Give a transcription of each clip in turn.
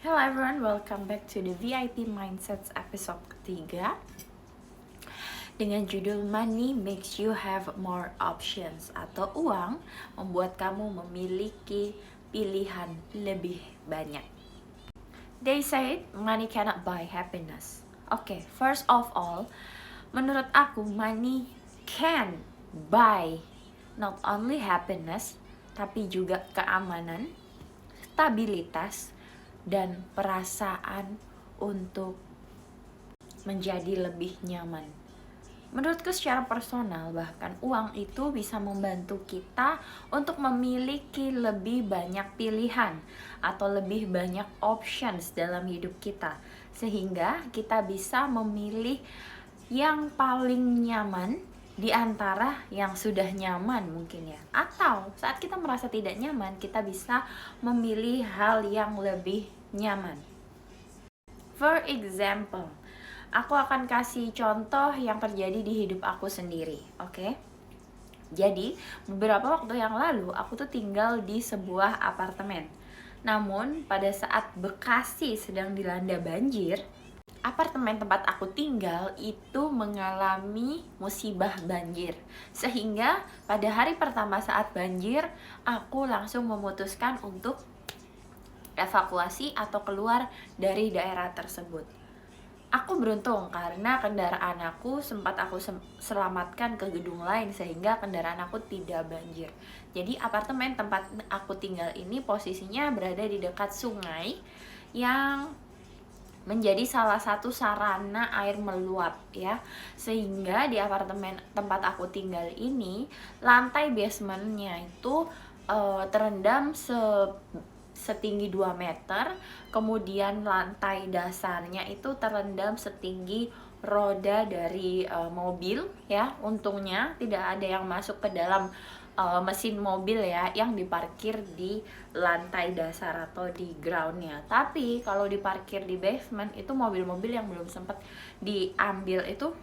Hello everyone, welcome back to the VIP Mindsets episode ketiga dengan judul Money Makes You Have More Options, atau uang membuat kamu memiliki pilihan lebih banyak. They said money cannot buy happiness. Okay, first of all, menurut aku money can buy not only happiness, tapi juga keamanan, stabilitas, dan perasaan untuk menjadi lebih nyaman. Menurutku secara personal, bahkan uang itu bisa membantu kita untuk memiliki lebih banyak pilihan atau lebih banyak options dalam hidup kita, sehingga kita bisa memilih yang paling nyaman di antara yang sudah nyaman mungkin ya. Atau saat kita merasa tidak nyaman, kita bisa memilih hal yang lebih nyaman. For example, aku akan kasih contoh yang terjadi di hidup aku sendiri, oke? Jadi, beberapa waktu yang lalu aku tuh tinggal di sebuah apartemen. Namun, pada saat Bekasi sedang dilanda banjir, apartemen tempat aku tinggal itu mengalami musibah banjir. Sehingga pada hari pertama saat banjir, aku langsung memutuskan untuk evakuasi atau keluar dari daerah tersebut. Aku beruntung karena kendaraan aku sempat aku selamatkan ke gedung lain sehingga kendaraan aku tidak banjir. Jadi apartemen tempat aku tinggal ini posisinya berada di dekat sungai yang menjadi salah satu sarana air meluap ya, sehingga di apartemen tempat aku tinggal ini lantai basementnya itu terendam setinggi 2 meter, kemudian lantai dasarnya itu terendam setinggi roda dari mobil ya. Untungnya tidak ada yang masuk ke dalam mesin mobil ya yang diparkir di lantai dasar atau di groundnya. Tapi kalau diparkir di basement itu mobil-mobil yang belum sempat diambil itu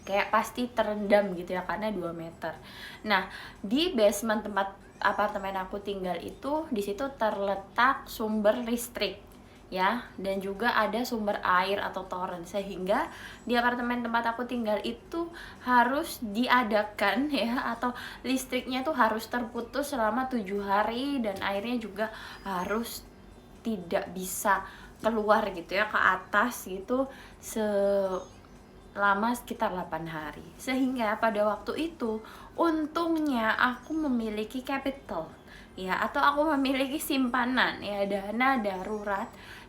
kayak pasti terendam gitu ya karena 2 meter. Nah, di basement tempat apartemen aku tinggal itu di situ terletak sumber listrik ya, dan juga ada sumber air atau toren, sehingga di apartemen tempat aku tinggal itu harus diadakan ya, atau listriknya tuh harus terputus selama 7 hari dan airnya juga harus tidak bisa keluar gitu ya ke atas gitu selama sekitar 8 hari. Sehingga pada waktu itu untungnya aku memiliki capital ya, atau aku memiliki simpanan ya, dana darurat,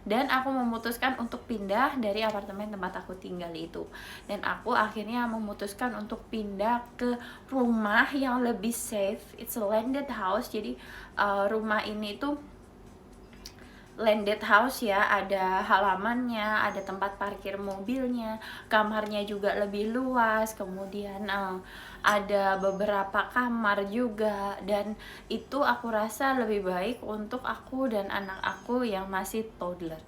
dan aku memutuskan untuk pindah dari apartemen tempat aku tinggal itu. Dan aku akhirnya memutuskan untuk pindah ke rumah yang lebih safe. It's a landed house, jadi rumah ini tuh landed house ya, ada halamannya, ada tempat parkir mobilnya, kamarnya juga lebih luas, kemudian ada beberapa kamar juga, dan itu aku rasa lebih baik untuk aku dan anak aku yang masih toddler.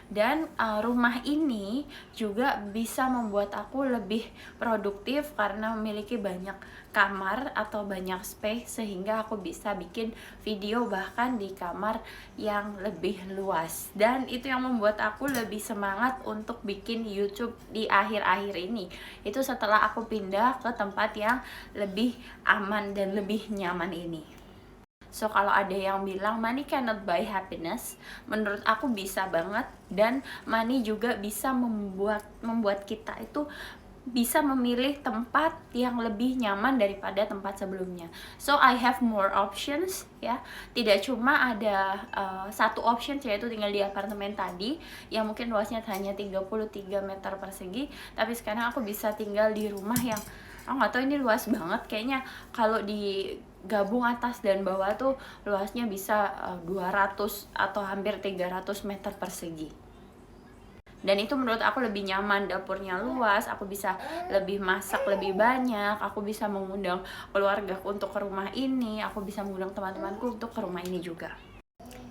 Dan rumah ini juga bisa membuat aku lebih produktif karena memiliki banyak kamar atau banyak space, sehingga aku bisa bikin video bahkan di kamar yang lebih luas. Dan itu yang membuat aku lebih semangat untuk bikin YouTube di akhir-akhir ini. Itu setelah aku pindah ke tempat yang lebih aman dan lebih nyaman ini. So, kalau ada yang bilang money cannot buy happiness, menurut aku bisa banget. Dan money juga bisa membuat kita itu bisa memilih tempat yang lebih nyaman daripada tempat sebelumnya. So I have more options ya. Tidak cuma ada satu option, yaitu tinggal di apartemen tadi yang mungkin luasnya hanya 33 meter persegi, tapi sekarang aku bisa tinggal di rumah yang nggak tahu ini luas banget, kayaknya kalau digabung atas dan bawah tuh luasnya bisa 200 atau hampir 300 meter persegi. Dan itu menurut aku lebih nyaman, dapurnya luas, aku bisa lebih masak lebih banyak, aku bisa mengundang keluargaku untuk ke rumah ini, aku bisa mengundang teman-temanku untuk ke rumah ini juga.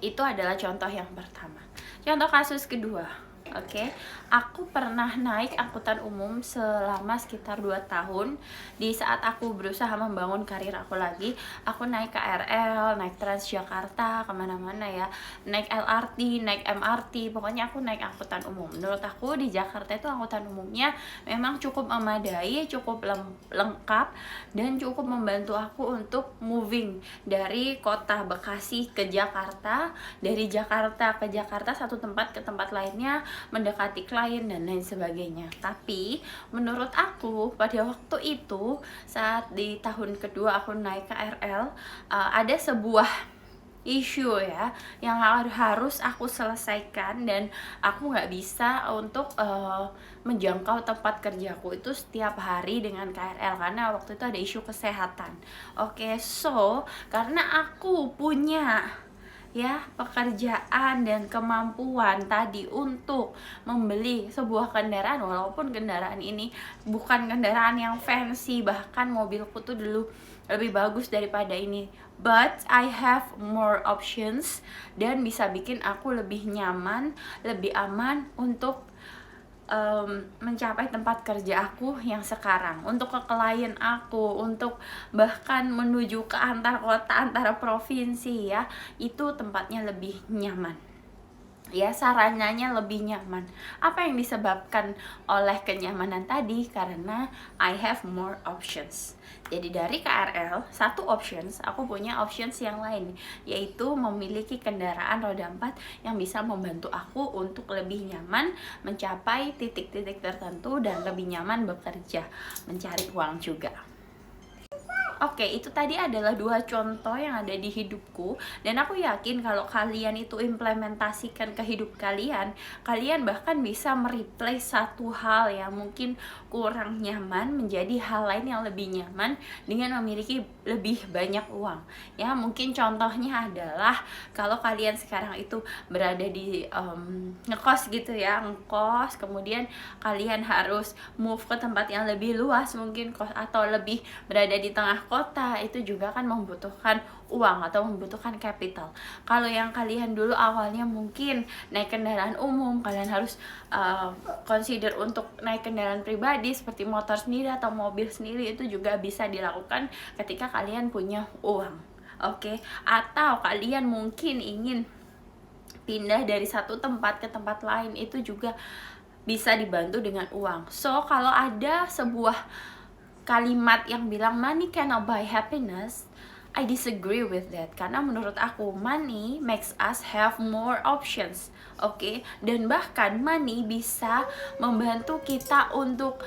Itu adalah contoh yang pertama. Contoh kasus kedua, Oke, aku pernah naik angkutan umum selama sekitar 2 tahun. Di saat aku berusaha membangun karir aku lagi, aku naik KRL, naik Transjakarta, kemana-mana ya. Naik LRT, naik MRT, pokoknya aku naik angkutan umum. Menurut aku di Jakarta itu angkutan umumnya memang cukup memadai, cukup lengkap, dan cukup membantu aku untuk moving dari kota Bekasi ke Jakarta, dari Jakarta ke Jakarta satu tempat ke tempat lainnya, mendekati klien dan lain sebagainya. Tapi menurut aku pada waktu itu, saat di tahun kedua aku naik KRL, ada sebuah isu ya yang harus aku selesaikan, dan aku nggak bisa untuk menjangkau tempat kerjaku itu setiap hari dengan KRL karena waktu itu ada isu kesehatan. Oke, so karena aku punya ya pekerjaan dan kemampuan tadi untuk membeli sebuah kendaraan, walaupun kendaraan ini bukan kendaraan yang fancy, bahkan mobilku tuh dulu lebih bagus daripada ini, but I have more options dan bisa bikin aku lebih nyaman, lebih aman untuk mencapai tempat kerja aku yang sekarang, untuk ke klien aku, untuk bahkan menuju ke antar kota, antara provinsi ya, itu tempatnya lebih nyaman ya, sarananya lebih nyaman. Apa yang disebabkan oleh kenyamanan tadi? Karena I have more options. Jadi dari KRL, satu options, aku punya options yang lain, yaitu memiliki kendaraan roda 4 yang bisa membantu aku untuk lebih nyaman mencapai titik-titik tertentu dan lebih nyaman bekerja, mencari uang juga. Oke, itu tadi adalah 2 contoh yang ada di hidupku, dan aku yakin kalau kalian itu implementasikan ke hidup kalian, kalian bahkan bisa mereplace satu hal yang mungkin kurang nyaman menjadi hal lain yang lebih nyaman dengan memiliki lebih banyak uang. Ya, mungkin contohnya adalah kalau kalian sekarang itu berada di ngekos gitu ya, ngekos, kemudian kalian harus move ke tempat yang lebih luas mungkin kos, atau lebih berada di tengah kota, itu juga kan membutuhkan uang atau membutuhkan capital. Kalau yang kalian dulu awalnya mungkin naik kendaraan umum, kalian harus consider untuk naik kendaraan pribadi seperti motor sendiri atau mobil sendiri, itu juga bisa dilakukan ketika kalian punya uang. Oke, atau kalian mungkin ingin pindah dari satu tempat ke tempat lain, itu juga bisa dibantu dengan uang. So, kalau ada sebuah kalimat yang bilang money cannot buy happiness, I disagree with that. Karena menurut aku money makes us have more options. Oke, dan bahkan money bisa membantu kita untuk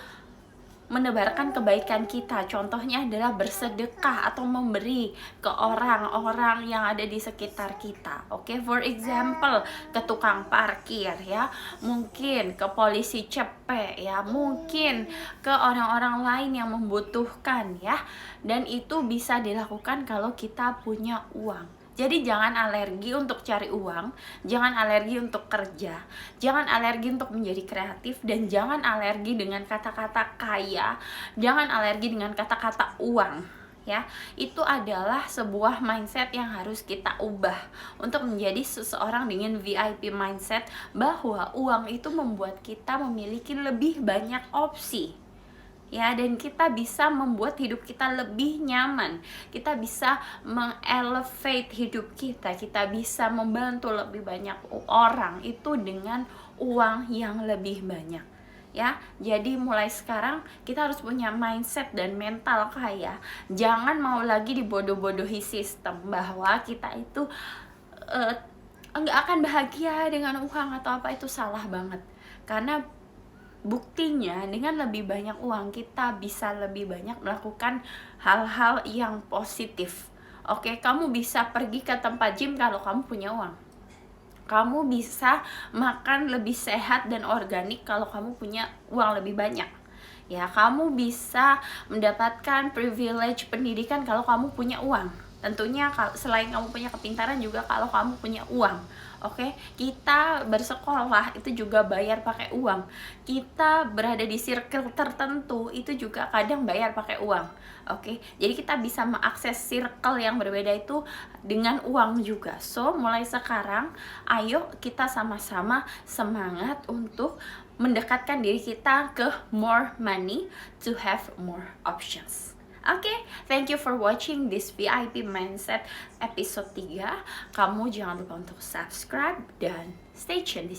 menebarkan kebaikan kita. Contohnya adalah bersedekah atau memberi ke orang-orang yang ada di sekitar kita. Oke, for example, ke tukang parkir ya, mungkin ke polisi cepek ya, mungkin ke orang-orang lain yang membutuhkan ya. Dan itu bisa dilakukan kalau kita punya uang. Jadi jangan alergi untuk cari uang, jangan alergi untuk kerja, jangan alergi untuk menjadi kreatif, dan jangan alergi dengan kata-kata kaya, jangan alergi dengan kata-kata uang. Ya, itu adalah sebuah mindset yang harus kita ubah untuk menjadi seseorang dengan VIP mindset, bahwa uang itu membuat kita memiliki lebih banyak opsi. Ya, dan kita bisa membuat hidup kita lebih nyaman, kita bisa mengelevate hidup kita bisa membantu lebih banyak orang itu dengan uang yang lebih banyak. Ya, jadi mulai sekarang kita harus punya mindset dan mental kaya. Jangan mau lagi dibodoh-bodohi sistem bahwa kita itu nggak akan bahagia dengan uang atau apa, itu salah banget. Karena buktinya dengan lebih banyak uang kita bisa lebih banyak melakukan hal-hal yang positif. Oke, kamu bisa pergi ke tempat gym kalau kamu punya uang. Kamu bisa makan lebih sehat dan organik kalau kamu punya uang lebih banyak. Ya, kamu bisa mendapatkan privilege pendidikan kalau kamu punya uang. Tentunya selain kamu punya kepintaran juga kalau kamu punya uang. Oke, kita bersekolah itu juga bayar pakai uang. Kita berada di circle tertentu itu juga kadang bayar pakai uang. Oke, jadi kita bisa mengakses circle yang berbeda itu dengan uang juga. So, mulai sekarang ayo kita sama-sama semangat untuk mendekatkan diri kita ke more money to have more options. Oke, thank you for watching this VIP Mindset episode 3. Kamu jangan lupa untuk subscribe dan stay tune di